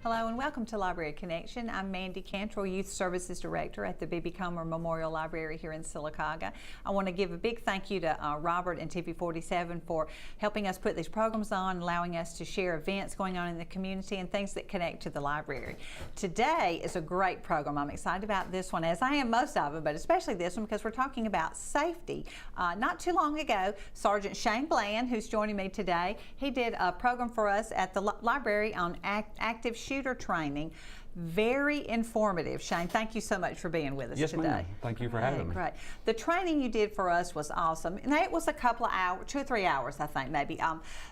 Hello and welcome to Library Connection. I'm Mandy Cantrell, Youth Services Director at the B.B. Comer Memorial Library here in Sylacauga. I want to give a big thank you to Robert and TV47 for helping us put these programs on, allowing us to share events going on in the community and things that connect to the library. Today is a great program. I'm excited about this one, as I am most of them, but especially this one because we're talking about safety. Not too long ago, Sergeant Shane Bland, who's joining me today, he did a program for us at the library on active shooter training. Very informative. Shane, thank you so much for being with us yes, today. Ma'am. Thank you for having me. Great. The training you did for us was awesome. And it was a couple of hours, 2 or 3 hours, I think, maybe.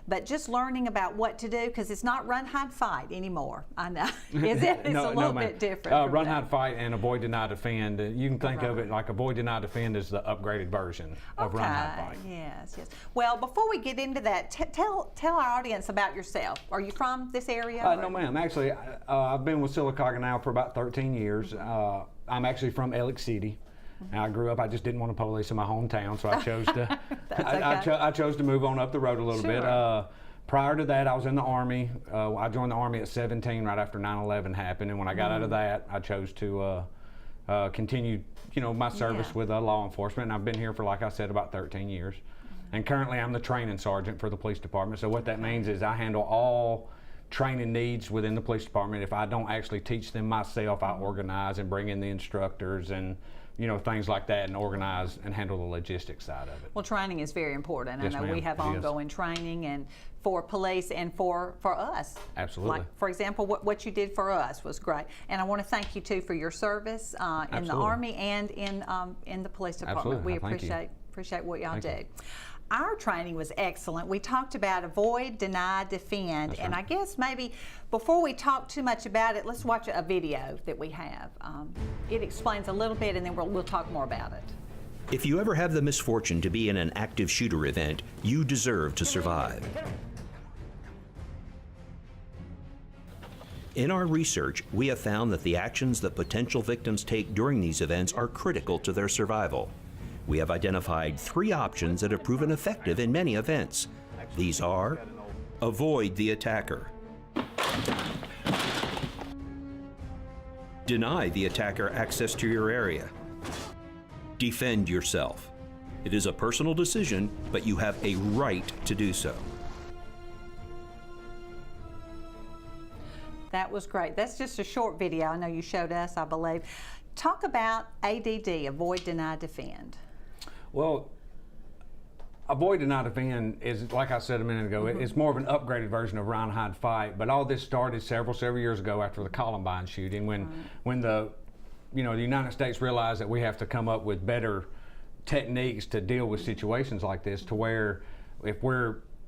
But just learning about what to do, because it's not run, hide, fight anymore. I know. Is it? It's a little bit different. Run, hide, fight, and avoid, deny, defend. You can think of it like avoid, deny, defend is the upgraded version of run, hide, fight. Yes, yes. Well, before we get into that, tell our audience about yourself. Are you from this area? No, ma'am. Actually, I've been with Sylacauga now for about 13 years. I'm actually from Alex City. I grew up, I just didn't want a police in my hometown, so I chose to I chose to move on up the road a little bit. Prior to that, I was in the Army. I joined the Army at 17 right after 9/11 happened, and when I got out of that, I chose to continue, my service with law enforcement, and I've been here for, like I said, about 13 years. And currently I'm the training sergeant for the police department, so what that means is I handle all training needs within the police department. If I don't actually teach them myself, I organize and bring in the instructors and things like that, and organize and handle the logistics side of it. Well, training is very important. Yes, I know we have ongoing training and for police and for us. Absolutely. Like, for example, what you did for us was great. And I want to thank you too for your service in the Army and in the police department. Absolutely. We appreciate what y'all do. Our training was excellent. We talked about avoid, deny, defend, and I guess maybe before we talk too much about it, let's watch a video that we have. It explains a little bit, and then we'll talk more about it. If you ever have the misfortune to be in an active shooter event, you deserve to survive. In our research, we have found that the actions that potential victims take during these events are critical to their survival. We have identified 3 options that have proven effective in many events. These are: avoid the attacker, deny the attacker access to your area, defend yourself. It is a personal decision, but you have a right to do so. That was great. That's just a short video. I know you showed us, I believe. Talk about ADD, avoid, deny, defend. Well, avoid, deny, defend is, like I said a minute ago, it's more of an upgraded version of run, hide, fight. But all this started several years ago after the Columbine shooting, when the United States realized that we have to come up with better techniques to deal with situations like this, to where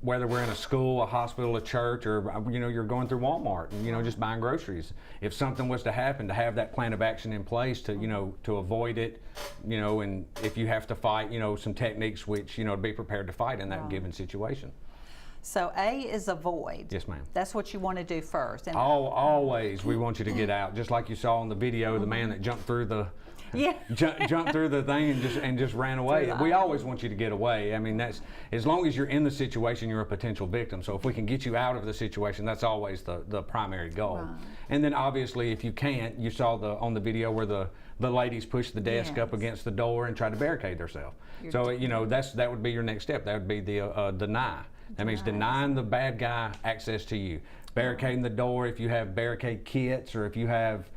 whether we're in a school, a hospital, a church, or you're going through Walmart and just buying groceries. If something was to happen, to have that plan of action in place to to avoid it, and if you have to fight, some techniques which to be prepared to fight in that given situation. So A is avoid. Yes, ma'am. That's what you want to do first. And always we want you to get out, just like you saw in the video, the man that jumped through the jumped through the thing and just ran away. We always want you to get away. I mean, that's, as long as you're in the situation, you're a potential victim. So if we can get you out of the situation, that's always the primary goal. Right. And then obviously, if you can't, you saw on the video where the ladies pushed the desk up against the door and tried to barricade themselves. So that would be your next step. That would be the deny. That means denying the bad guy access to you. Barricading the door if you have barricade kits, or if you have.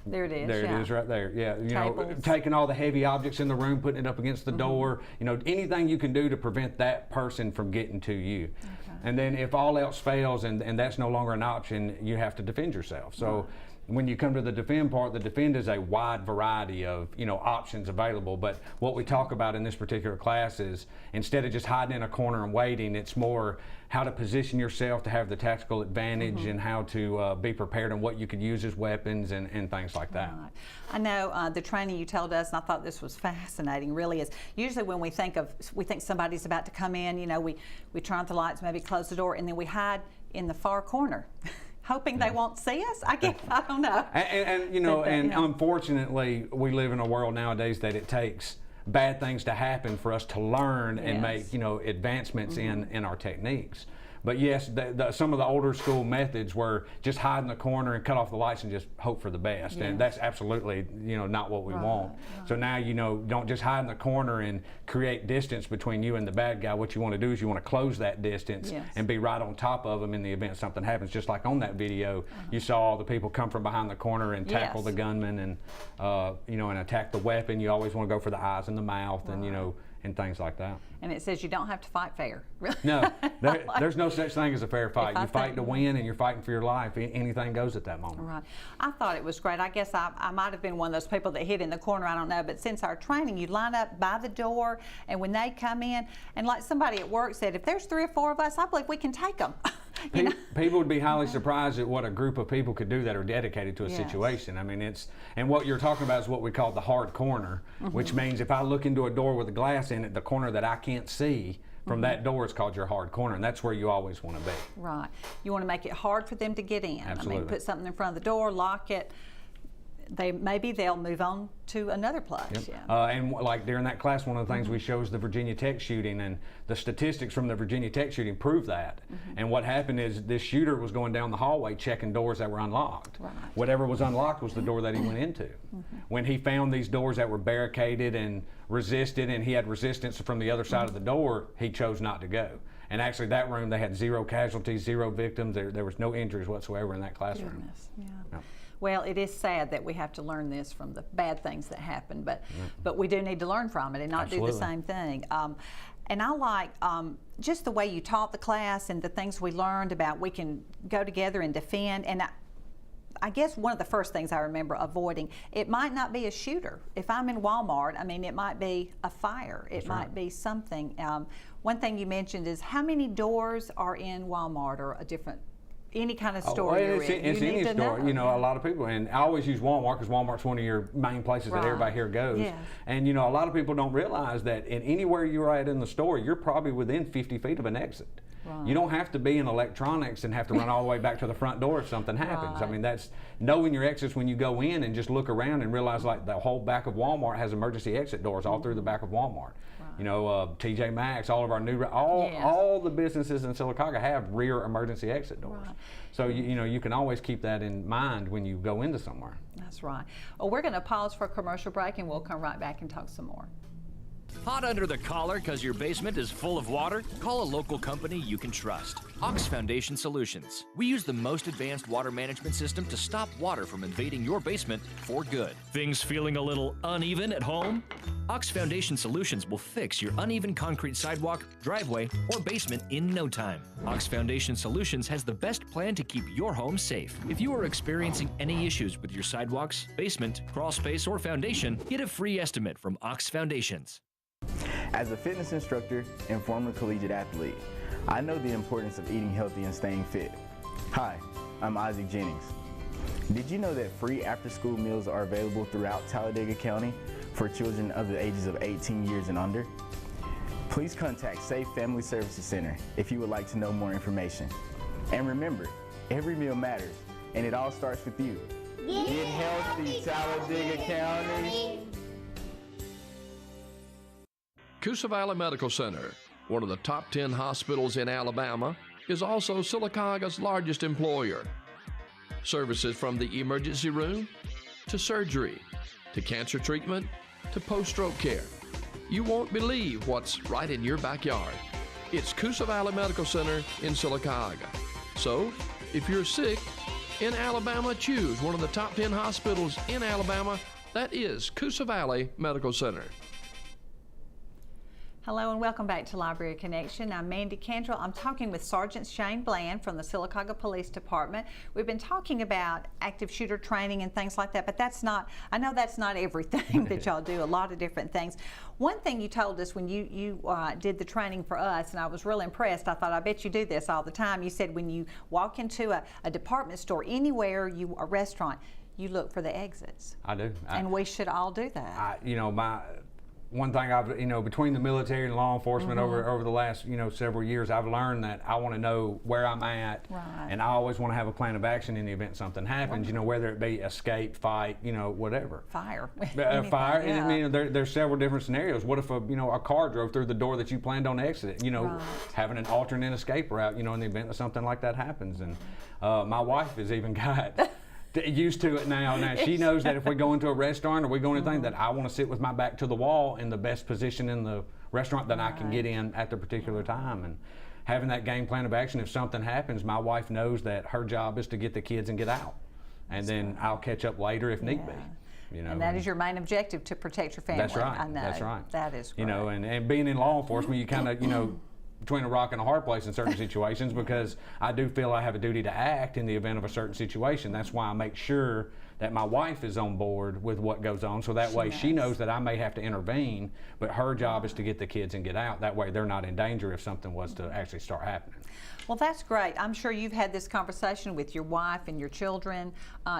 There it is. There it is, right there. Yeah, taking all the heavy objects in the room, putting it up against the door. Anything you can do to prevent that person from getting to you. Okay. And then if all else fails and that's no longer an option, you have to defend yourself. So when you come to the defend part, the defend is a wide variety of options available. But what we talk about in this particular class is, instead of just hiding in a corner and waiting, it's more how to position yourself to have the tactical advantage, and how to be prepared, and what you could use as weapons and things like that. Right. I know the training you told us, and I thought this was fascinating, really is, usually when we think somebody's about to come in, we turn off the lights, maybe close the door, and then we hide in the far corner. Hoping they won't see us, I guess. I don't know. And unfortunately, we live in a world nowadays that it takes bad things to happen for us to learn and make advancements in our techniques. But yes, some of the older school methods were just hide in the corner and cut off the lights and just hope for the best. And that's absolutely, not what we want. So now, don't just hide in the corner and create distance between you and the bad guy. What you want to do is you want to close that distance and be right on top of them in the event something happens. Just like on that video, you saw all the people come from behind the corner and tackle the gunman and, and attack the weapon. You always want to go for the eyes and the mouth and, and things like that. And it says you don't have to fight fair. No, there's no such thing as a fair fight. You fight to win, and you're fighting for your life. Anything goes at that moment. Right. I thought it was great. I guess I might have been one of those people that hid in the corner. I don't know. But since our training, you line up by the door, and when they come in, and like somebody at work said, if there's 3 or 4 of us, I believe we can take them. People would be highly surprised at what a group of people could do that are dedicated to a situation. I mean, and what you're talking about is what we call the hard corner, which means if I look into a door with a glass in it, the corner that I can't see from that door is called your hard corner, and that's where you always want to be. Right. You want to make it hard for them to get in. Absolutely. I mean, put something in front of the door, lock it. Maybe they'll move on to another place. Yep. And like during that class, one of the things we show is the Virginia Tech shooting, and the statistics from the Virginia Tech shooting prove that. And what happened is this shooter was going down the hallway checking doors that were unlocked. Right. Whatever was unlocked was the door that he went into. When he found these doors that were barricaded and resisted, and he had resistance from the other side of the door, he chose not to go. And actually that room, they had 0 casualties, 0 victims. There was no injuries whatsoever in that classroom. Goodness. Yeah. Well, it is sad that we have to learn this from the bad things that happen, but we do need to learn from it and not do the same thing. And I like just the way you taught the class and the things we learned about we can go together and defend. And I guess one of the first things I remember avoiding, it might not be a shooter. If I'm in Walmart, I mean, it might be a fire. It might be something. One thing you mentioned is how many doors are in Walmart or any kind of store you're in. It's any store. A lot of people, and I always use Walmart because Walmart's one of your main places that everybody here goes. Yeah. And a lot of people don't realize that anywhere you're at in the store, you're probably within 50 feet of an exit. Right. You don't have to be in electronics and have to run all the way back to the front door if something happens. I mean, that's knowing your exits when you go in and just look around and realize like the whole back of Walmart has emergency exit doors all through the back of Walmart. TJ Maxx, all of our all the businesses in Sylacauga have rear emergency exit doors. Right. So you can always keep that in mind when you go into somewhere. That's right. Well, we're going to pause for a commercial break, and we'll come right back and talk some more. Hot under the collar because your basement is full of water? Call a local company you can trust. Ox Foundation Solutions. We use the most advanced water management system to stop water from invading your basement for good. Things feeling a little uneven at home? Ox Foundation Solutions will fix your uneven concrete sidewalk, driveway, or basement in no time. Ox Foundation Solutions has the best plan to keep your home safe. If you are experiencing any issues with your sidewalks, basement, crawl space, or foundation, get a free estimate from Ox Foundations. As a fitness instructor and former collegiate athlete, I know the importance of eating healthy and staying fit. Hi, I'm Isaac Jennings. Did you know that free after-school meals are available throughout Talladega County for children of the ages of 18 years and under? Please contact Safe Family Services Center if you would like to know more information. And remember, every meal matters, and it all starts with you. Get healthy, Talladega County. Coosa Valley Medical Center, one of the top 10 hospitals in Alabama, is also Sylacauga's largest employer. Services from the emergency room, to surgery, to cancer treatment, to post-stroke care. You won't believe what's right in your backyard. It's Coosa Valley Medical Center in Sylacauga. So, if you're sick in Alabama, choose one of the top 10 hospitals in Alabama. That is Coosa Valley Medical Center. Hello and welcome back to Library Connection. I'm Mandy Cantrell. I'm talking with Sergeant Shane Bland from the Sylacauga Police Department. We've been talking about active shooter training and things like that, but I know that's not everything that y'all do, a lot of different things. One thing you told us when you did the training for us, and I was real impressed, I thought, I bet you do this all the time. You said when you walk into a department store, anywhere, a restaurant, you look for the exits. I do. And we should all do that. one thing I've, between the military and law enforcement over the last, several years, I've learned that I want to know where I'm at, and I always want to have a plan of action in the event something happens, whether it be escape, fight, whatever. Fire. Fire. Yeah. And, there's several different scenarios. What if a car drove through the door that you planned on exiting? Having an alternate escape route, in the event that something like that happens. And my wife has even got used to it now. Now she knows that if we go into a restaurant or we go into anything, that I want to sit with my back to the wall in the best position in the restaurant that I can get in at the particular time. And having that game plan of action, if something happens, my wife knows that her job is to get the kids and get out, and then I'll catch up later if need be. And that is your main objective, to protect your family. That's right. I know. That's right. That is great. And being in law enforcement, you kind of, between a rock and a hard place in certain situations, because I do feel I have a duty to act in the event of a certain situation. That's why I make sure that my wife is on board with what goes on, so that way she knows that I may have to intervene, but her job is to get the kids and get out. That way they're not in danger if something was to actually start happening. Well, that's great. I'm sure you've had this conversation with your wife and your children,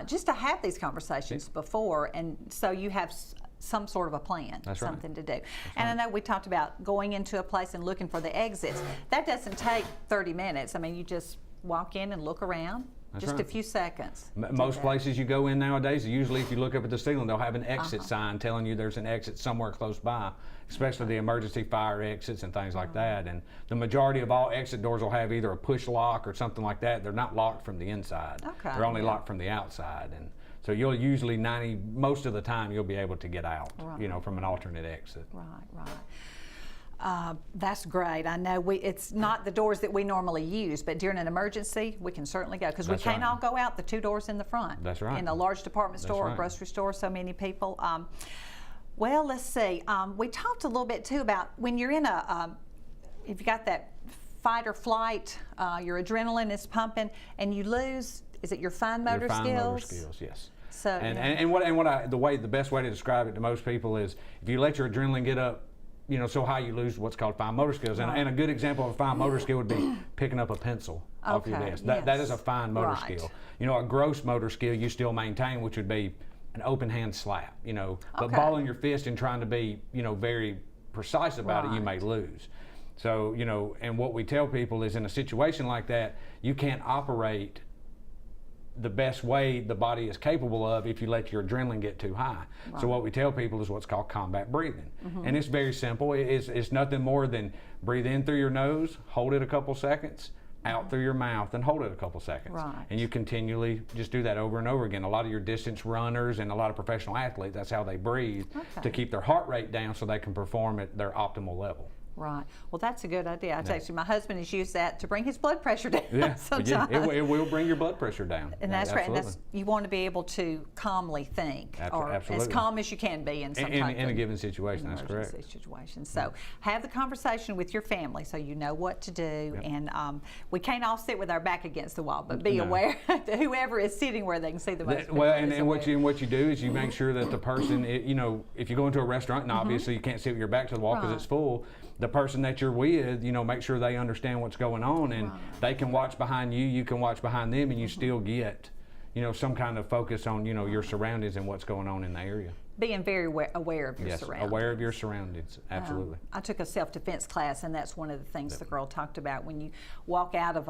just to have these conversations before, and so you have some sort of a plan, something to do. And I know we talked about going into a place and looking for the exits. That doesn't take 30 minutes. I mean, you just walk in and look around. Just a few seconds. Most places you go in nowadays, usually if you look up at the ceiling, they'll have an exit sign telling you there's an exit somewhere close by, especially the emergency fire exits and things like that. And the majority of all exit doors will have either a push lock or something like that. They're not locked from the inside. They're only locked from the outside. And so you'll usually, most of the time, you'll be able to get out, from an alternate exit. That's great. I know it's not the doors that we normally use, but during an emergency, we can certainly go, because we can't all go out the two doors in the front. That's right. In a large department store or grocery store, so many people. Well, let's see. We talked a little bit too about when you're in if you got that fight or flight, your adrenaline is pumping, and you lose. Is it your fine motor skills? Fine motor skills, yes. So the best way to describe it to most people is if you let your adrenaline get up, so high, you lose what's called fine motor skills. And a good example of a fine motor skill would be picking up a pencil off your desk. That is a fine motor skill. A gross motor skill you still maintain, which would be an open hand slap, but balling your fist and trying to be, very precise about it, you may lose. So, and what we tell people is in a situation like that, you can't operate the best way the body is capable of if you let your adrenaline get too high. So what we tell people is what's called combat breathing. And it's very simple. It's nothing more than breathe in through your nose, hold it a couple seconds, out through your mouth, and hold it a couple seconds. And you continually just do that over and over again. A lot of your distance runners and a lot of professional athletes, that's how they breathe to keep their heart rate down so they can perform at their optimal level. Right. Well, that's a good idea. I tell you, my husband has used that to bring his blood pressure down. Sometimes. It will bring your blood pressure down. And that's right. And you want to be able to calmly think, or as calm as you can be in some type in a given situation. That's correct. Situation. So have the conversation with your family so you know what to do. And we can't all sit with our back against the wall, but be aware that whoever is sitting where they can see the most. And what you do is you make sure that the person, if you go into a restaurant and obviously you can't sit with your back to the wall because it's full. The person that you're with, make sure they understand what's going on, and they can watch behind you, you can watch behind them, and you still get, some kind of focus on, your surroundings and what's going on in the area. Being very aware of your surroundings. Aware of your surroundings, absolutely. I took a self-defense class, and that's one of the things the girl talked about. When you walk out of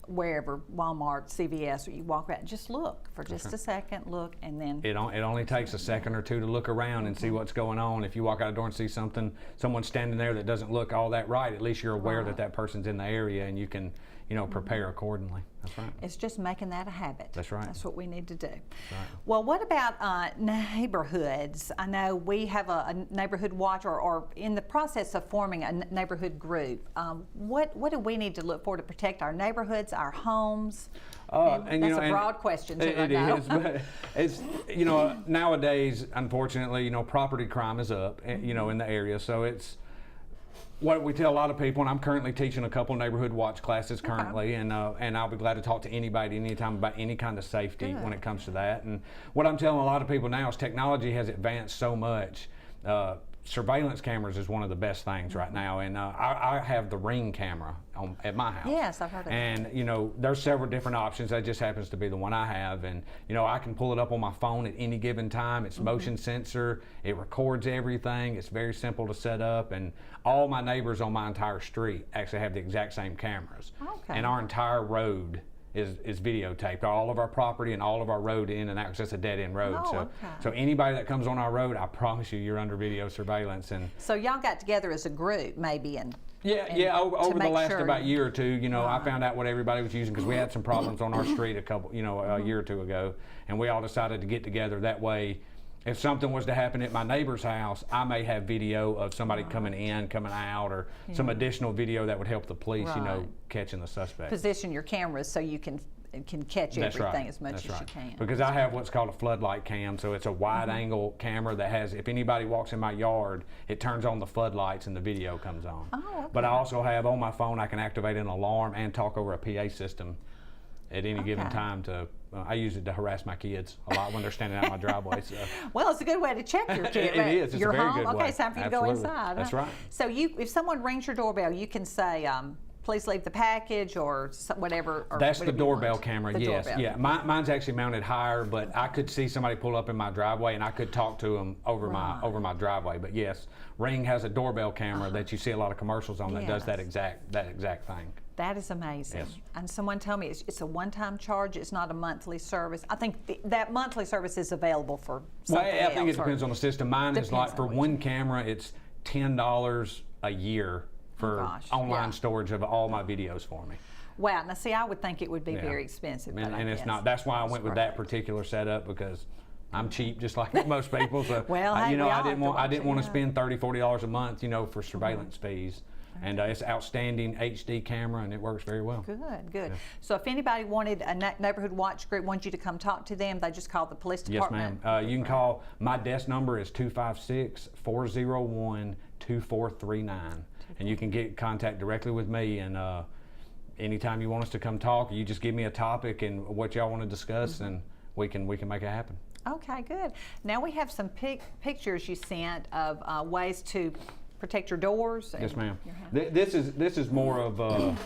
wherever, Walmart, CVS, or you walk around, just look for just a second, look, and then it only takes a second or two to look around and see what's going on. If you walk out the door and see someone standing there that doesn't look all that right, at least you're aware that person's in the area, and you can prepare accordingly. That's right. It's just making that a habit. That's right. That's what we need to do. That's right. Well, what about neighborhoods? I know we have a neighborhood watch, or in the process of forming a neighborhood group. What do we need to look for to protect our neighborhoods, our homes? That's a broad question too. It is, but it's nowadays, unfortunately, property crime is up, in the area, so it's. What we tell a lot of people, and I'm currently teaching a couple neighborhood watch classes currently, and I'll be glad to talk to anybody anytime about any kind of safety when it comes to that. And what I'm telling a lot of people now is technology has advanced so much. surveillance cameras is one of the best things right now, and I have the Ring camera at my house. Yes, I've heard of that. And you know, there's several different options. That just happens to be the one I have, and you know, I can pull it up on my phone at any given time. It's motion sensor. It records everything. It's very simple to set up, and all my neighbors on my entire street actually have the exact same cameras. Okay. And our entire road is videotaped. All of our property and all of our road in and out, because it's a dead end road. Oh, So, okay. so anybody that comes on our road, I promise you, you're under video surveillance. And So y'all got together as a group, maybe, and over the make last sure about year or two, you know, I found out what everybody was using, because we had some problems on our street a year or two ago, and we all decided to get together. That way, if something was to happen at my neighbor's house, I may have video of somebody coming in, coming out, or some additional video that would help the police, you know, Right. catching the suspect. position your cameras so you can catch That's everything right. as much That's as right. you can. Because I have what's called a floodlight cam, so it's a wide angle camera that has, if anybody walks in my yard, it turns on the floodlights and the video comes on. Oh, okay. But I also have on my phone, I can activate an alarm and talk over a PA system at any given Okay. time to, I use it to harass my kids a lot when they're standing out my driveway. So. Well, it's a good way to check your kid. It is. It's a You're very home? good Okay, way. it's time for you to go Absolutely. inside. That's huh? right. So if someone rings your doorbell, you can say, please leave the package or whatever. Or That's the whatever you doorbell want. camera, The yes. doorbell. Yeah, mine's actually mounted higher, but I could see somebody pull up in my driveway and I could talk to them over my driveway. But yes, Ring has a doorbell camera that you see a lot of commercials on that does that Yes. exact thing. That is amazing. Yes. And someone told me it's a one-time charge. It's not a monthly service. I think that monthly service is available for Well, something I think it else, or- depends on the system. Mine is like Depends for on which one camera, it's $10 a year for gosh, online yeah. storage of all my videos for me. Wow. Now, see, I would think it would be Yeah. very expensive, but And, I and it's guess not. That's why I it's went with great. that particular setup, because I'm cheap, just like most people. So Well, I, hey, you know, we all I have didn't to want watch it, to yeah. spend $30, $40 a month, you know, for surveillance fees. And it's outstanding HD camera, and it works very well. Good, good. So if anybody wanted a neighborhood watch group, wanted you to come talk to them, they just call the police Yes, department? ma'am. You can call. My desk number is 256-401-2439, and you can get contact directly with me. And anytime you want us to come talk, you just give me a topic and what y'all want to discuss, and we can make it happen. Okay, good. Now we have some pictures you sent of ways to protect your doors. Yes, and ma'am. your house. This is more of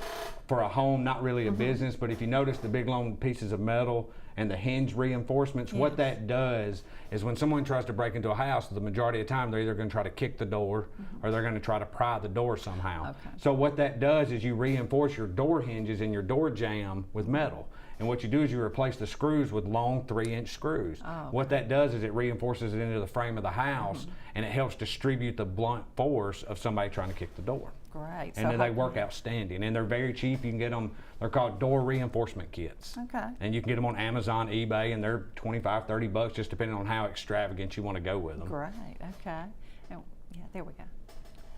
for a home, not really a business. But if you notice the big long pieces of metal and the hinge reinforcements, what that does is when someone tries to break into a house, the majority of the time they're either going to try to kick the door or they're going to try to pry the door somehow. Okay. So what that does is you reinforce your door hinges and your door jamb with metal. And what you do is you replace the screws with long 3-inch screws. Oh, What that does is it reinforces it into the frame of the house, and it helps distribute the blunt force of somebody trying to kick the door. Great. And then they work outstanding, and they're very cheap. You can get them, they're called door reinforcement kits. Okay. And you can get them on Amazon, eBay, and they're $25, $30, just depending on how extravagant you want to go with them. Great. Okay. Oh, yeah, there we go.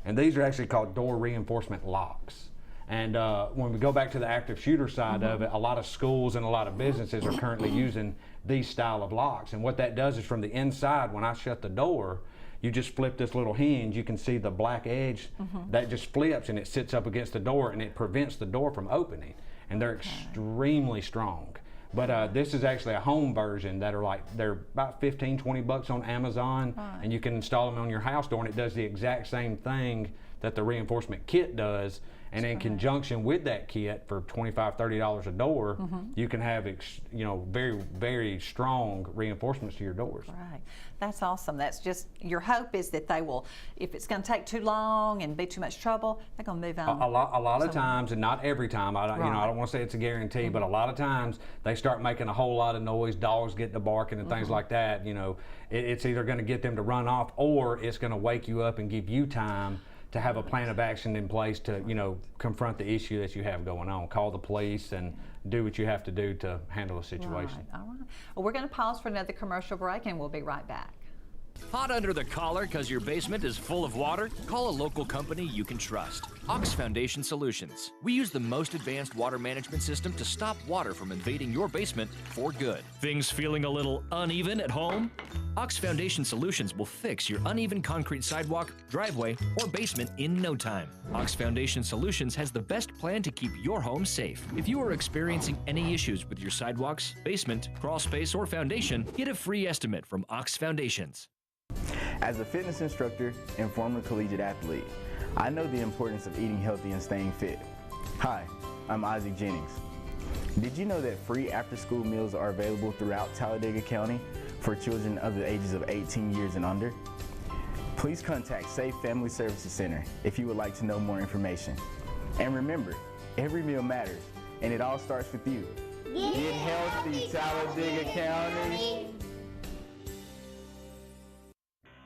And these are actually called door reinforcement locks. And when we go back to the active shooter side of it, a lot of schools and a lot of businesses are currently using these style of locks. And what that does is from the inside, when I shut the door, you just flip this little hinge, you can see the black edge that just flips and it sits up against the door and it prevents the door from opening. And they're extremely strong. But this is actually a home version that they're about 15, 20 bucks on Amazon, and you can install them on your house door, and it does the exact same thing that the reinforcement kit does. And in conjunction with that kit, for $25, $30 a door, you can have very, very strong reinforcements to your doors. Right. That's awesome. That's just, your hope is that they will, if it's going to take too long and be too much trouble, they're going to move on. A lot of times, and not every time, I Right. don't want to say it's a guarantee, but a lot of times they start making a whole lot of noise, dogs get to barking and things like that. It's either going to get them to run off, or it's going to wake you up and give you time to have a plan of action in place to, confront the issue that you have going on. Call the police and do what you have to do to handle the situation. Right. All right. Well, we're going to pause for another commercial break, and we'll be right back. Hot under the collar because your basement is full of water? Call a local company you can trust. Ox Foundation Solutions. We use the most advanced water management system to stop water from invading your basement for good. Things feeling a little uneven at home? Ox Foundation Solutions will fix your uneven concrete sidewalk, driveway, or basement in no time. Ox Foundation Solutions has the best plan to keep your home safe. If you are experiencing any issues with your sidewalks, basement, crawl space, or foundation, get a free estimate from Ox Foundations. As a fitness instructor and former collegiate athlete, I know the importance of eating healthy and staying fit. Hi, I'm Isaac Jennings. Did you know that free after-school meals are available throughout Talladega County for children of the ages of 18 years and under? Please contact Safe Family Services Center if you would like to know more information. And remember, every meal matters, and it all starts with you. Get healthy, Talladega County.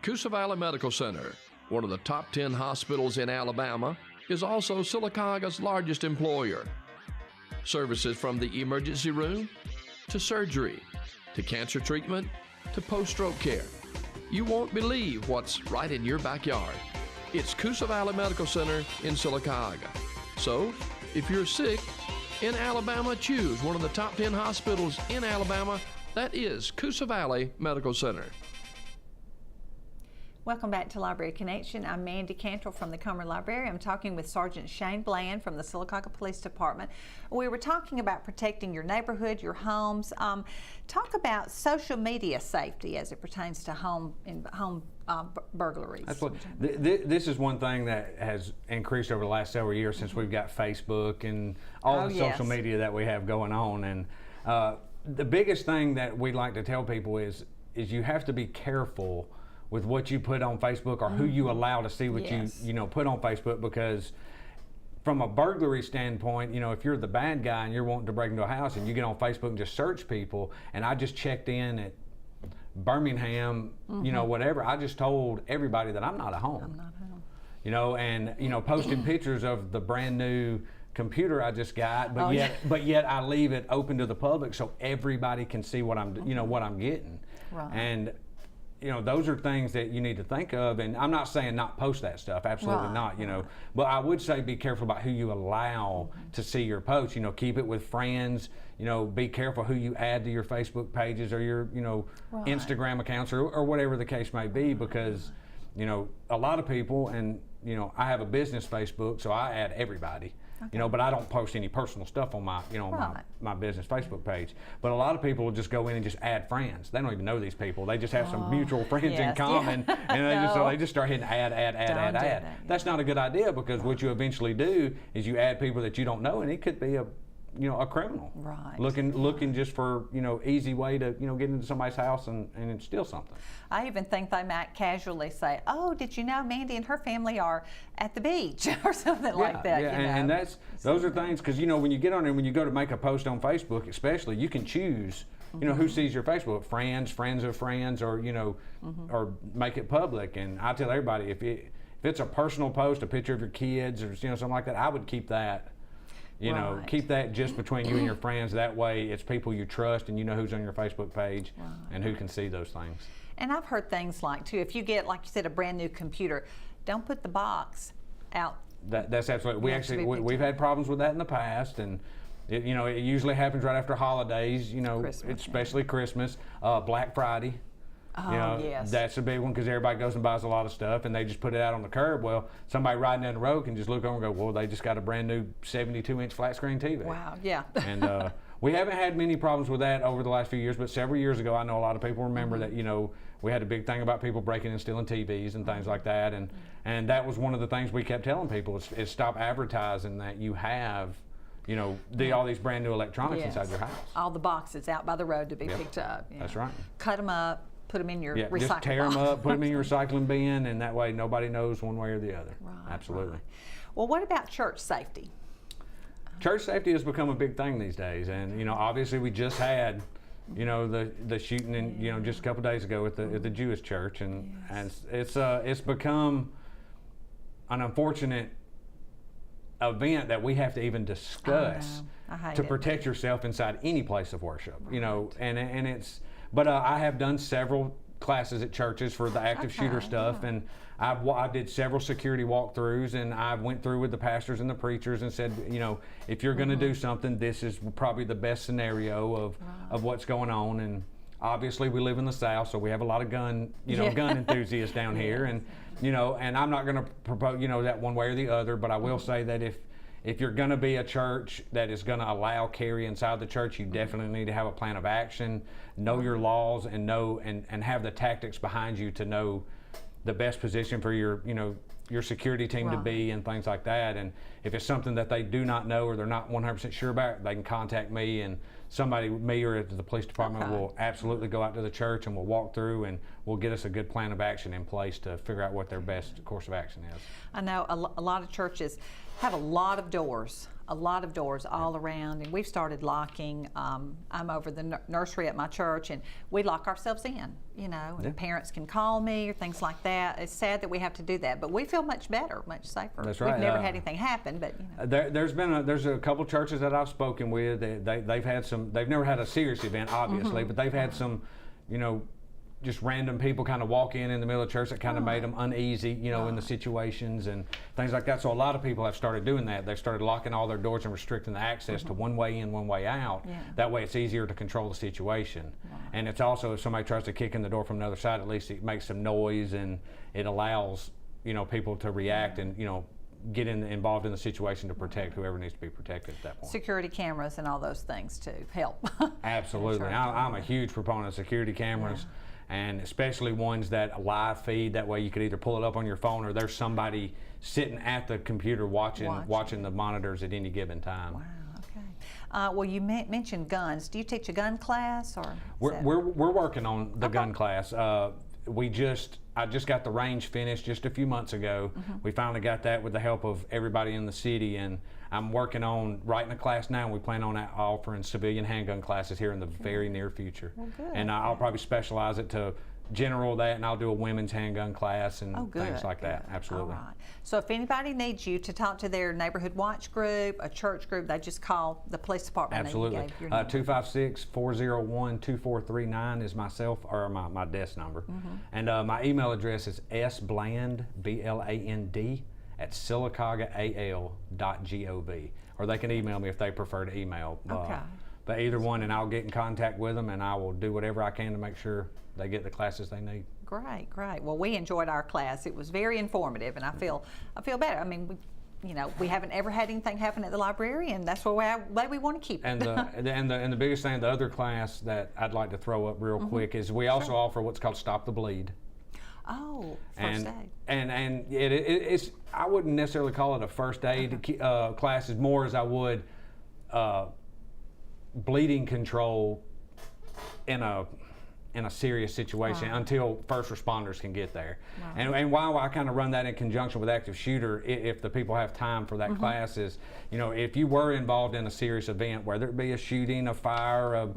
Coosa Valley Medical Center, one of the top 10 hospitals in Alabama, is also Sylacauga's largest employer. Services from the emergency room to surgery to cancer treatment to post-stroke care. You won't believe what's right in your backyard. It's Coosa Valley Medical Center in Sylacauga. So, if you're sick in Alabama, choose one of the top 10 hospitals in Alabama. That is Coosa Valley Medical Center. Welcome back to Library Connection. I'm Mandy Cantrell from the Comer Library. I'm talking with Sergeant Shane Bland from the Sylacauga Police Department. We were talking about protecting your neighborhood, your homes. Talk about social media safety as it pertains to home burglaries. Absolutely. This is one thing that has increased over the last several years since we've got Facebook and all the social media that we have going on. And the biggest thing that we like to tell people is you have to be careful with what you put on Facebook or who you allow to see what you put on Facebook, because from a burglary standpoint, if you're the bad guy and you're wanting to break into a house and you get on Facebook and just search people, and I just checked in at Birmingham, whatever, I just told everybody that I'm not at home. And posting pictures of the brand new computer I just got, but yet I leave it open to the public so everybody can see what I'm what I'm getting. Right. And those are things that you need to think of, and I'm not saying not post that stuff, absolutely not, but I would say be careful about who you allow to see your posts. Keep it with friends, be careful who you add to your Facebook pages or your, Instagram accounts or whatever the case may be, because, a lot of people, and, I have a business Facebook, so I add everybody. But I don't post any personal stuff on my, my business Facebook page. But a lot of people will just go in and just add friends. They don't even know these people. They just have some mutual friends in common, and they just start hitting add. That's not a good idea, because what you eventually do is you add people that you don't know, and it could be a criminal. Right. Looking just for, easy way to, get into somebody's house and steal something. I even think they might casually say, "Oh, did you know Mandy and her family are at the beach?" or something like that. Yeah, and those are things, because when you get on there, when you go to make a post on Facebook, especially, you can choose, who sees your Facebook, friends of friends, or or make it public. And I tell everybody, if it's a personal post, a picture of your kids or something like that, I would keep that. Keep that just between you and your friends. That way, it's people you trust, and who's on your Facebook page and who can see those things. And I've heard things like, too, if you get, like you said, a brand new computer, don't put the box out. That's absolutely. We've had problems with that in the past, and it usually happens right after holidays. Christmas, especially Christmas, Black Friday. Yes. That's a big one, because everybody goes and buys a lot of stuff, and they just put it out on the curb. Well, somebody riding down the road can just look over and go, well, they just got a brand new 72-inch flat screen TV. Wow, yeah. And we haven't had many problems with that over the last few years, but several years ago, I know a lot of people remember that, we had a big thing about people breaking and stealing TVs and things like that. And that was one of the things we kept telling people is stop advertising that you have all these brand new electronics inside your house. All the boxes out by the road to be picked up. That's right. Cut them up, put them in your recycling box. Just tear them up, put them in your recycling bin, and that way nobody knows one way or the other. Right, absolutely. Right. Well, what about church safety? Church safety has become a big thing these days, and obviously we just had the shooting in just a couple days ago at the Jewish church, and it's become an unfortunate event that we have to even discuss to protect yourself inside any place of worship. And it's. But I have done several classes at churches for the active shooter stuff, and I did several security walkthroughs, and I went through with the pastors and the preachers and said, if you're going to do something, this is probably the best scenario of what's going on. And obviously we live in the South, so we have a lot of gun enthusiasts down here, and and I'm not going to propose that one way or the other, but I will say that if you're going to be a church that is going to allow carry inside the church, you definitely need to have a plan of action, know your laws, and have the tactics behind you to know the best position for your security team to be and things like that. And if it's something that they do not know or they're not 100% sure about, they can contact me, and me or the police department will absolutely go out to the church and we'll walk through and we'll get us a good plan of action in place to figure out what their best course of action is. I know a lot of churches have a lot of doors all around, and we've started locking. I'm over the nursery at my church, and we lock ourselves in, and parents can call me or things like that. It's sad that we have to do that, but we feel much better, much safer. That's right. We've never had anything happen, but there's a couple churches that I've spoken with. They've never had a serious event, obviously, but they've had some, just random people kind of walk in the middle of church that kind of made them uneasy, in the situations and things like that. So a lot of people have started doing that. They've started locking all their doors and restricting the access to one way in, one way out. Yeah. That way it's easier to control the situation. Wow. And it's also, if somebody tries to kick in the door from the other side, at least it makes some noise and it allows, people to react and, get involved in the situation to protect whoever needs to be protected at that point. Security cameras and all those things to help. Absolutely. I'm a huge proponent of security cameras. Yeah. And especially ones that live feed. That way you could either pull it up on your phone or there's somebody sitting at the computer watching the monitors at any given time. Wow. Okay. Well, you mentioned guns. Do you teach a gun class, or? We're working on the gun class. I just got the range finished just a few months ago. We finally got that with the help of everybody in the city, and I'm working on writing a class now. We plan on offering civilian handgun classes here in the very near future. Well, good. And I'll probably specialize it to general that, and I'll do a women's handgun class and things like that. Absolutely. All right. So if anybody needs you to talk to their neighborhood watch group, a church group, they just call the police department. Absolutely. 256-401-2439 is my desk number. And my email address is sbland, BLAND, at sylacaugaal.gov, or they can email me if they prefer to email. But either one, and I'll get in contact with them, and I will do whatever I can to make sure they get the classes they need. Great. Well, we enjoyed our class. It was very informative, and I feel better. I mean, we haven't ever had anything happen at the library, and that's the way we want to keep it. And the biggest thing, the other class that I'd like to throw up real quick is we also offer what's called Stop the Bleed. Oh, first aid. And it's I wouldn't necessarily call it a first aid class as more as I would bleeding control in a serious situation until first responders can get there. And why I kind of run that in conjunction with active shooter, if the people have time for that class, is if you were involved in a serious event, whether it be a shooting, a fire,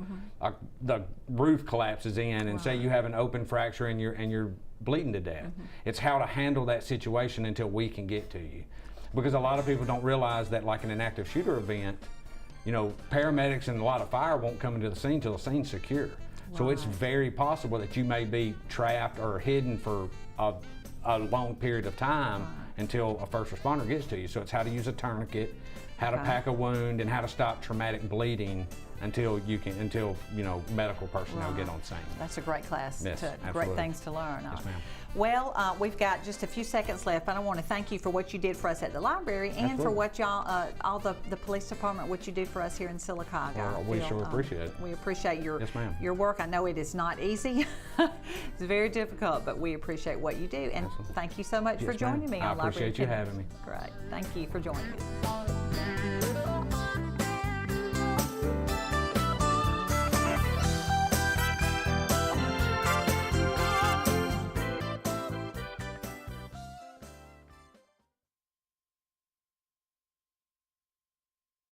the roof collapses in, and say you have an open fracture and you're bleeding to death, it's how to handle that situation until we can get to you. Because a lot of people don't realize that, like in an active shooter event, paramedics and a lot of fire won't come into the scene till the scene's secure. So it's very possible that you may be trapped or hidden for a long period of time until a first responder gets to you. So it's how to use a tourniquet, how to pack a wound, and how to stop traumatic bleeding until medical personnel get on scene. That's a great class. Yes, great things to learn. Yes, ma'am. Well, we've got just a few seconds left, but I want to thank you for what you did for us at the library and for what y'all, all the police department, what you do for us here in Sylacauga. Well, we sure appreciate it. We appreciate your your work. I know it is not easy. It's very difficult, but we appreciate what you do. And thank you so much for joining me on Library. I appreciate you having me. Great. Thank you for joining us.